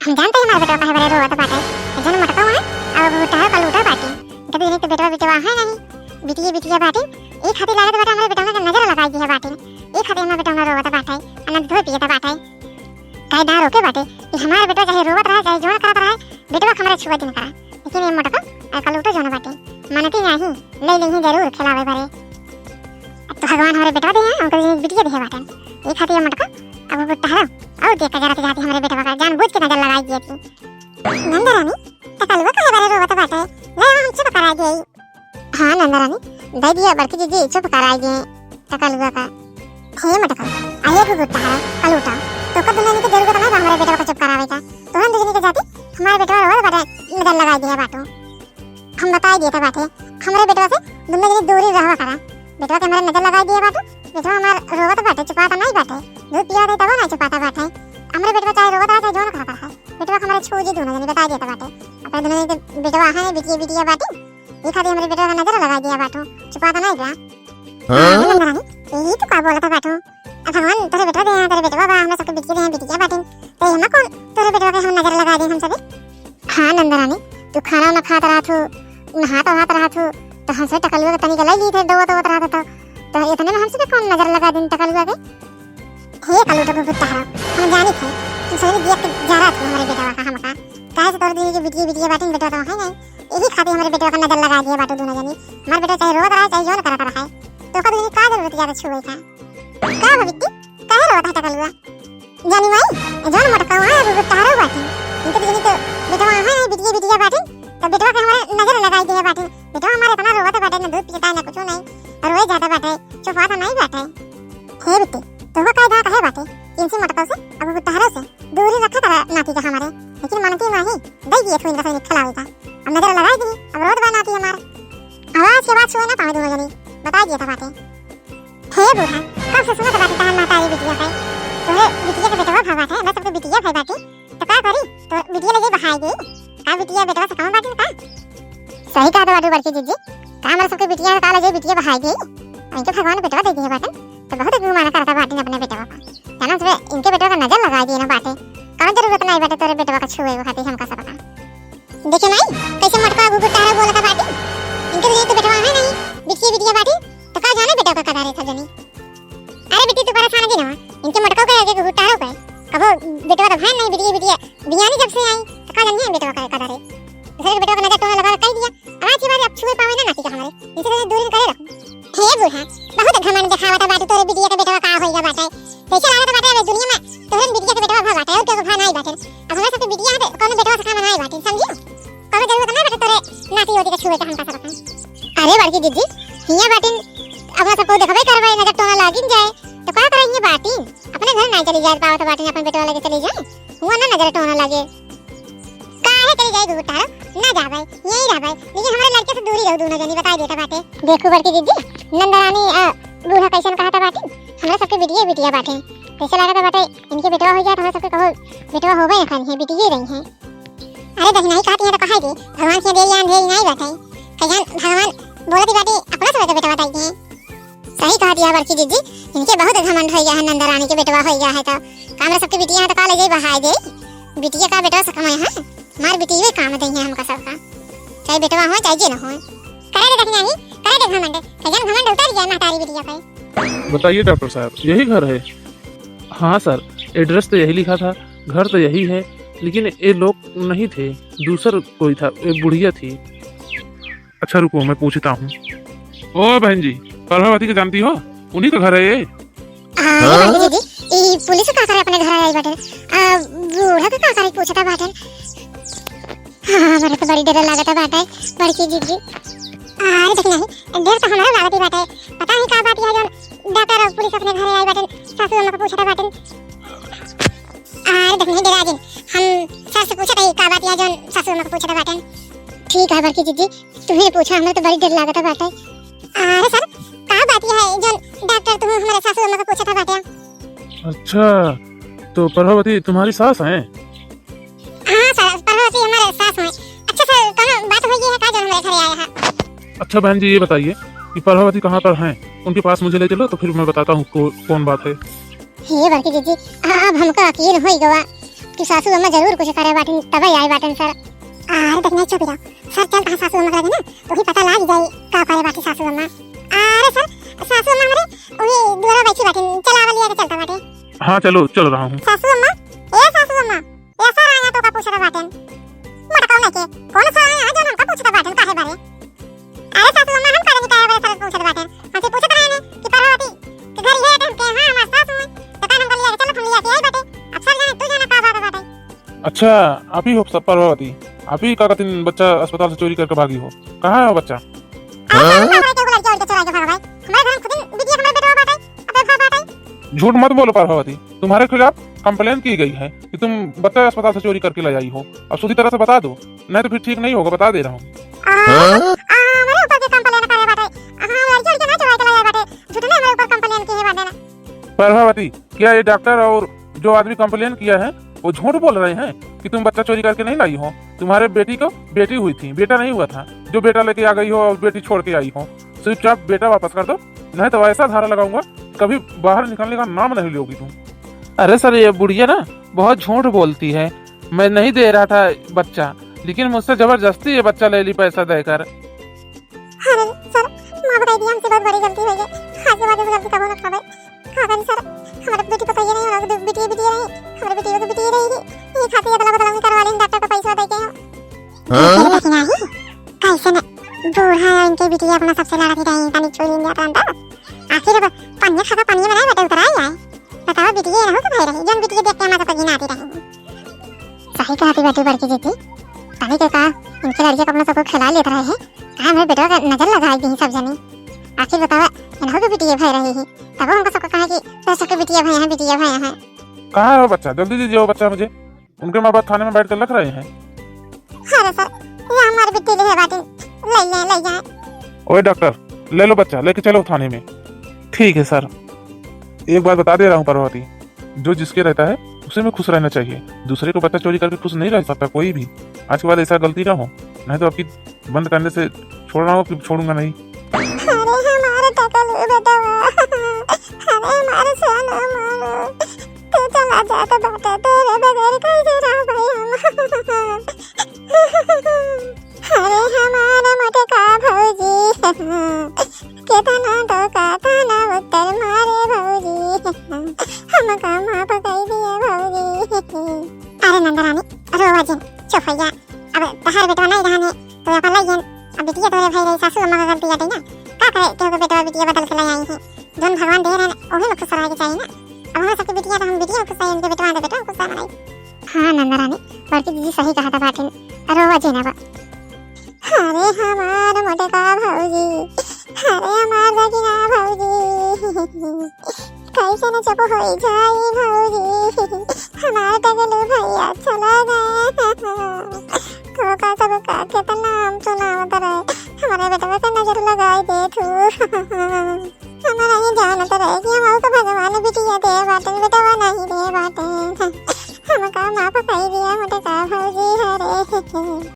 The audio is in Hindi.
हम जानते हैं हमारे बेटवा का है बड़े रोवत बाटे जन मटका है अब उठा कल उठा बाटे कभी नहीं तो बेटवा है नहीं बिटिया बाटे एक खातिर लागत बाटे हमारे बेटवा का नजर लगाई दी है बाटे एक खातिर हमारे बेटवा रोवत बाटे अनंत धो पिए बाटे कायदा रोके बाटे कि हमारे बेटवा चाहे रोवत रहे चाहे जोन करत रहे बेटवा हमारे छुआ दिन करा लेकिन ये मटका कल उठो जोन बाटे मानती नहीं ले लेही जरूर खिलावे बारे तो भगवान हमारे बेटवा दे हैं उनको बिटिया दे बाटे एक खातिर मटका अब वो टहरा और देखा जरा जाती हमारे बेटवा का जानबूझ के नजर लगाई दी थी नंदरानी तकलवा का बारे रोवत बाटे ले हम चुप करा गई हां नंदरानी दे दिया बड़की जीजी चुप करा गई तकलवा का हे मटका आइए को गुट्टा है कल उठा तो कब दुनिया की जरूरत नहीं हमारे बेटवा को चुप करावे का तो हम दूसरी के जाती हमारे बेटवा रोवत बाटे नजर लगाई दिया बाटो हम बताई दिए थे बाटे हमारे बेटवा से दुनिया की दूरी रहवा करा बेटवा के हमारे नजर लगाई दिए बाटो बेटवा हमार रोवत बाटे चुपाता नहीं बाटे दूध पिया दे तब ना चुपाता बाटे हमारे बेटवा चाहे रोवत रहा चाहे जोन खाता है बेटवा हमारे छू जी दोनों जने बता देता बाटे अपने दोनों के बेटवा है बिटिया बाटे ये खाली हमारे बेटवा का नजर लगा दिया बाटो चुपाता नहीं गया हां यही तो का बोला था बाटो भगवान तेरे बेटवा दे तेरे बेटवा बा हम सबके बिटिया बाटे तो हम कौन तेरे बेटवा के हम नजर लगा दे हम सभी हां नंदरानी तू खाना ना खाता रहा तू नहाता हाथ रहा तू तो हमसे टकलुआ तनी गलाई ली थे दो रहा था तो इतने में हमसे कौन नजर लगा दिन टकलुआ के हे कलू तो कुत्ता है हम जानी थे तू सही देख के जा रहा था हमारे बेटवा का हमका काहे से तोर दी के बिटिया बाटे बेटवा तो है नहीं यही खातिर हमारे बेटवा का नजर लगा दिया बाटो दोनों जनी हमारे बेटा चाहे रोत रहा चाहे जोन करता रहा तो कभी का जरूरत ज्यादा छुए था का भविती काहे रोता है टकलुआ जानी भाई जोन मटका है वो तारो बाटे इनके जनी तो बेटवा है नहीं बिटिया बाटे तो बेटवा के हमारे नजर लगाई दिया बाटे बेटवा हमारे इतना रोता बाटे ना दूध पीता ना कुछ नहीं रोए जाता बाटे चुपाता नहीं बाटे हे बिट्टी तो वो कायदा कहे बाटे इनसे मटका से अब वो तहरा से दूरी रखा था नाती का हमारे लेकिन मनती नहीं दई दिए थोड़ी का खिलावे का अब नजर लगाई दी अब रोज बनाती हमारे आवाज के बाद छुए ना पावे दोनों जनी बता दिया था बाटे हे बूढ़ा कब से सुना था बाटे तहन माता आई बिटिया है तो हे बिटिया के बेटवा भागा है बस सबको बिटिया है बाटे तो का करी तो बिटिया लगे बहाई गई का बिटिया बेटवा से कम बाटे का सही कहा बाटे बड़की जीजी का हमारे सबके बिटिया का लगे बिटिया बहाई गई इनके भगवान बेटवा दे दिए बाटे तो बहुत गुमाना करता बाटे अपने बेटवा का जाना सुबह इनके बेटवा का नजर लगा दिए ना बाटे कौन जरूरत नहीं बाटे तेरे बेटवा का छुए वो खातिर हमका सब का देखे नहीं कैसे मटका गुगुटारा बोला था बाटे इनके लिए तो बेटवा है नहीं बिटिया बाटे तो का जाने बेटवा का कदारे था जनी अरे बेटी तू परेशान जी ना इनके मटका का आगे गुगुटारा पे कबो बेटवा तो है नहीं बिटिया बियानी जब से आई तो का जाने बेटवा का कदारे दूसरे बेटवा का नजर तो लगा कह दिया आज की बात अब छुए पावे ना नाती का हमारे इनसे दूरी करे रखो हे बूढ़ा बहुत घमंड दिखावा था बाटे तोरे बिटिया के बेटवा का होइगा बाटे कैसे लागत बाटे अब दुनिया में तोरे बिटिया के बेटवा भाग बाटे और के भाग नहीं बाटे अब हमरा सब बिटिया है कोनो बेटवा से काम नहीं बाटे समझियो कभी जरूरत नहीं बाटे तोरे नाती होती के छुए के हमका सब अरे बड़की दीदी हिया बाटे अब सब को देखबे करबे नजर तो लागिन जाए तो का करेंगे बाटी अपने घर नहीं चली जाए पाओ तो बाटी अपन बेटवा लेके चली जाए हुआ ना नजर तो ना लागे काहे चली जाए गुटा ना जा भाई यही रह भाई लेकिन हमारे लड़के से दूरी रहो दोनों जनी बता देता बाटे देखो बड़की दीदी नंदरानी बूढ़ा कैसन कहा था बाटे हमरा सबके बिटिया बाटे कैसे लगा था बाटे इनके बेटवा हो जाए तो हमरा सबके कहो बेटवा होबे ना खानी है बिटिया रही है अरे दही नहीं कहती है तो कहे दी भगवान से दे यान दे नहीं बाटे कहियान भगवान बोलती बाटे अपना सब बेटवा बताई है सही कहा दिया बड़की दीदी इनके बहुत घमंड हो गया है नंदरानी के बेटवा हो गया है तो हमरा सबके बिटिया है तो का ले जाई बहाई दे बिटिया का बेटवा सकम है मार बिटिया काम दई है हमका सबका चाहे बेटवा हो चाहे ना हो करे दे देखना ही करे दे घमंड कहियान घमंड उतर गया ना तारी बिटिया पे बताइए डॉक्टर साहब यही घर है हाँ सर एड्रेस तो यही लिखा था घर तो यही है लेकिन ये लोग नहीं थे दूसरा कोई था एक बुढ़िया थी अच्छा रुको मैं पूछता हूँ ओ बहन जी प्रभावती को जानती हो उन्हीं का घर है ये जी ई पुलिस का करे अपने घर आई बाटे बूढ़ा का करे पूछता बाटे हां हमारे तो बड़ी डर लागत बाटे बड़की जी अरे देख नहीं डर तो हमारा लागत बाटे पता नहीं का बात है जो डॉक्टर और पुलिस अपने घर आई बाटे सासू अम्मा को पूछता बाटे अरे देख नहीं डरा जी हम सर से पूछता का बात है जो सासू अम्मा को पूछता बाटे ठीक है बड़की जी तुम्हें पूछा हमें तो बड़ी डर लागत बाटे अरे सर का बात है जो डॉक्टर तुम हमारे सासू अम्मा को पूछता बाटे अच्छा तो प्रभावती तुम्हारी सास हैं हां सर प्रभावती हमारे सास हैं अच्छा सर कौन बात हुई है का जो हमारे घर आया है अच्छा बहन जी ये बताइए कि प्रभावती कहाँ पर हैं उनके पास मुझे ले चलो तो फिर मैं बताता हूँ कौन बात है हे बड़की दीदी अब हमका यकीन हो गया कि सासू अम्मा जरूर कुछ करे बाटिन तबे आई बाटिन सर। अरे देखना चुप रहो सर, चल कहां सासू अम्मा करेगी ना तो ही पता लाग जाई का करे बाटी सासू अम्मा। अरे सर सासू अम्मा हमारे ओए द्वारा बैठी बाटिन, चल आवा लिया के चलता बाटे। हाँ चलो चल रहा हूँ। सासू अम्मा ऐसा आया तो का पूछ रहा बाटन मटकाऊ नहीं के कौन सा आया जो हमका पूछता बाटन काहे बारे। अरे सासू अम्मा हम काहे काहे बारे सर पूछत बाटन, हमसे पूछत रहे ने कि पार्वती के घर है तो के हां हमार सासू है तो कान हमका लिया के चल हम लिया के आई बाटे। अब सर जाने तू जाने का बात बाटे। अच्छा आप ही हो सब पार्वती, आप ही का दिन बच्चा अस्पताल से चोरी करके भागी हो, कहाँ है वो बच्चा? झूठ मत बोलो पार्वती, तुम्हारे खिलाफ कंप्लेन की गई है कि तुम बच्चा अस्पताल से चोरी करके ले आई हो। अब सीधी तरह से बता दो, नहीं तो फिर ठीक नहीं होगा, बता दे रहा हूँ। पार्वती क्या ये डॉक्टर और जो आदमी कंप्लेन किया है वो झूठ बोल रहे हैं कि तुम बच्चा चोरी करके नहीं लाई हो? तुम्हारे बेटी को बेटी हुई थी, बेटा नहीं हुआ था। जो बेटा लेके आ गई हो और बेटी छोड़ के आई हो, सिर्फ आप बेटा वापस कर दो, नहीं तो ऐसा धारा लगाऊंगा कभी बाहर निकलने का नाम नहीं लोगी तुम। अरे सर ये बुढ़िया ना बहुत झूठ बोलती है, मैं नहीं दे रहा था बच्चा, लेकिन मुझसे जबरदस्ती ये बच्चा ले ली पैसा देकर। अरे सर मां बताई दी हमसे बहुत बड़ी गलती हो गई, आज के बाद इस गलती का भुगत खावे। हां करी सर हमारे बेटी को तो ये नहीं होगा, बेटी रही हमारे बेटी को बेटी रहेगी, ये खाती है तला बदला करवा लें डॉक्टर को पैसा दे के हो। लेकिन नहीं कैसे न बूढ़ा इनके बेटी अपना सबसे लड़ा थी रही पानी चोरी इंडिया प्रांत आखिर पानी खाता पानी में नहीं बेटा उतर आई है। बताओ बेटी ये ना हो तो भाई रही जन बेटी देख के माता तक आती रही। सही कहा थी बेटी बड़की जीती पानी के कहा इनके लड़के को अपना सब खिला लेते रहे हैं, कहा मेरे बेटा का नजर लगाई दी सब जनी। आखिर बतावा इन्हों की बेटी भाई रही है तब हमको सबको कहा कि पैसे के बेटी भाई हैं बेटी भाई हैं। कहाँ है वो बच्चा? जल्दी दीजिए वो बच्चा मुझे, उनके माँ बाप थाने में बैठ कर लग रहे हैं। अरे सर ये हमारी बेटी है बाटी ले जाए। ओए डॉक्टर ले लो बच्चा, लेके चलो थाने में। ठीक है सर। एक बात बता दे रहा हूँ पार्वती, जो जिसके रहता है उसे में खुश रहना चाहिए, दूसरे को बच्चा चोरी करके खुश नहीं रह सकता कोई भी। आज के बाद ऐसा गलती ना हो, नहीं तो आपकी बंद करने से छोड़ रहा हूँ कि छोड़ूंगा नहीं। अरे हमारे टकल बेटा अरे हमारे सोना मारो तू चला जा तो बेटा तेरे बगैर कैसे रह भाई हम। अरे हमारा मोटे का भौजी कितना धोखा था ना उत्तर मारे भौजी हम का मां पकाई दिए भौजी। अरे नंदरानी रोवा जिन चुप हो जा, अब तहार बेटा नहीं रहने तो अपन लइयन। अब बेटिया तोरे भाई रही सासू अम्मा का गलती है ना, का करे क्यों बेटा बेटिया बदल के ले आई है, जोन भगवान दे रहे हैं ओही में खुश रहे के चाहिए ना। अब हमारे सबकी बेटिया तो हम बेटिया खुश है, इनके बेटा बेटा खुश है नहीं। हां नंदरानी बड़की दीदी सही कहा था बाटिन रोवा जिन। अब अरे हमार मोटे का भौजी अरे हमार बगिना भौजी कैसे न चुप हो जाई भौजी हमार टगलू भैया चला गए कोका सब का कितना नाम सुनावत रहे हमारे बेटा पे नजर लगाई दे तू हमारा ये जानत रहे कि हम